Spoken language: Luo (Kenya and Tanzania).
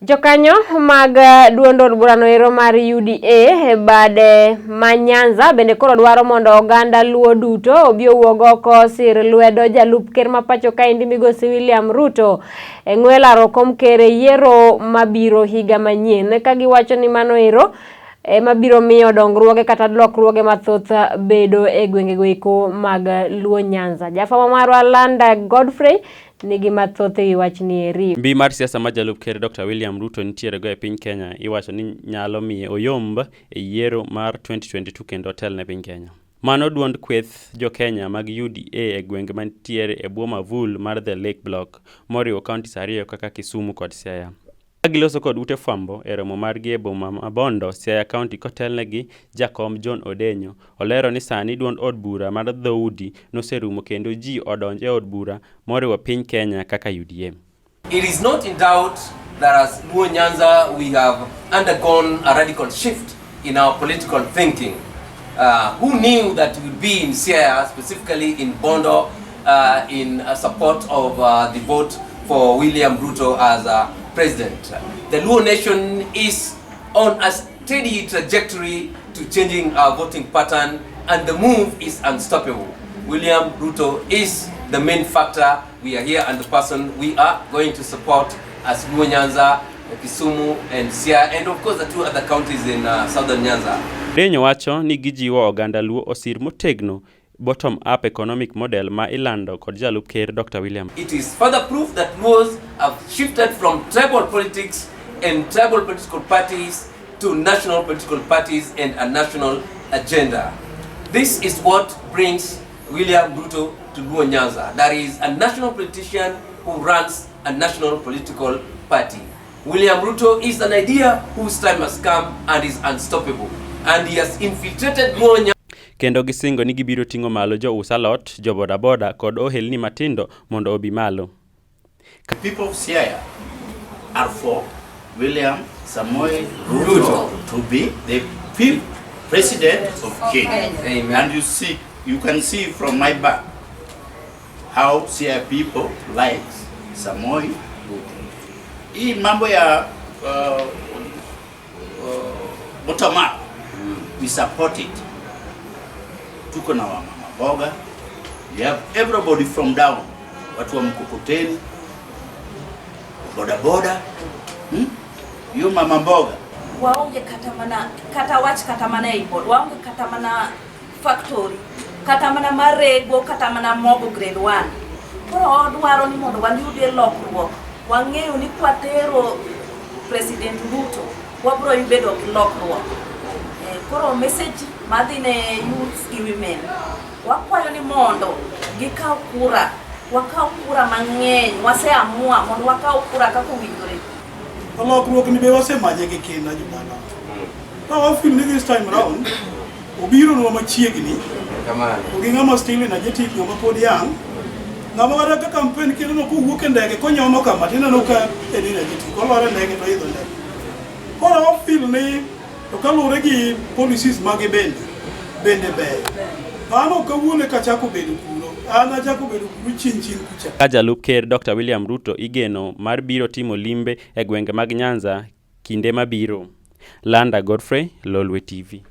Jokanyo mag duond od burano ero mar UDA bade ma Nyanza bende koro dwaro mondo oganda Luo duto obi owuog oko sir lwedo jalup ker ma pacho kaendi migosi William Ruto e ng'welaro kom ker yiero mabiro higa manyien ka giwacho ni mano ero mabiro miyo dongruoge kata lokruoge mathoth bedo e gwengego eko mag Luo Nyanza. Jafama marwa Landa Godfrey nigi mathoth e wachni eri. Mbii mar siasa ma jalup ker Dr. William Ruto nitiere go e piny Kenya iwacho ni nyalo miye oyomb e yiero mar 2022 kendo otel ne piny Kenya. Mano duond kweth jo Kenya mag UDA e gwenge mantiere e bwo mavul mar The Lake Block moriwo counties ariyo kaka Kisumu kod Siaya. Giloso kod ute fwambo e romo margi e boma ma Bondo, Siaya County kotelnegi Jakom John Odenyo olero ni sani duond od bura mar dhoudi noserumo kendo ji odonje od bura moriwo piny Kenya kaka UDA. It is not in doubt that as Luo Nyanza we have undergone a radical shift in our political thinking. Who knew that we would be in Siaya, specifically in Bondo, in support of the vote for William Ruto as president. The Luo nation is on a steady trajectory to changing our voting pattern, and the move is unstoppable. William Ruto is the main factor. We are here and the person we are going to support as Luo Nyanza, Kisumu and Siaya, and of course the two other counties in southern Nyanza. Denyo wacho ni gijiwo oganda Luo osir motegno bottom-up economic model ma ilando kod jalup ker Dr. William. It is further proof that Luos have shifted from tribal politics and tribal political parties to national political parties and a national agenda. This is what brings William Ruto to Luo Nyanza. That is a national politician who runs a national political party. William Ruto is an idea whose time has come and is unstoppable. And he has infiltrated Luo Nyanza. Kendo gisingo ni gibiro tingo malo jo usalot, jo boda boda kod ohelni matindo mondo obi malo. The people of Siaya are for William Samoei Ruto to be the fifth president of Kenya. Amen. And you can see from my back how Siaya people like Samoei Ruto. Hii mambo ya bottom up, we support it. Tuko na mama boga, we have everybody from down, watu wa mkokoteni, boda boda, yo mama mboga. Waonge katamana ibod, waonge katamana factory, katamana marego, katamana mogo grade 1. Koro odwaro ni mondo wanyudie lokruok, wang'eyo ni kwatero President Ruto, wabro yubedo lokruok. Koro message madhine youth gi women wakwayo ni mondo gikaw kura, wakaw kura mang'eny, waseamua mondo wakaw kura kaka owinjore. Lokruok ni be wasemanye gi kinda jumana. I feel this time around obiro no machiegni ng'ama still energetic ng'ama pod young ng'ama kata ka campaign kendo no kuwuok e ndege konyono kama tineno ka energetic olore ndege to idho ndege. Koro feel ni to kalure gi policies mage bende ber. Ano kawuone kachako bedo kuro. Ana chako bedo kuro chin kucha. Ka jalup ker Dr. William Ruto igeno mar biro timo limbe e gwenge mag Nyanza kinde mabiro. Landa Godfrey, Lolwe TV.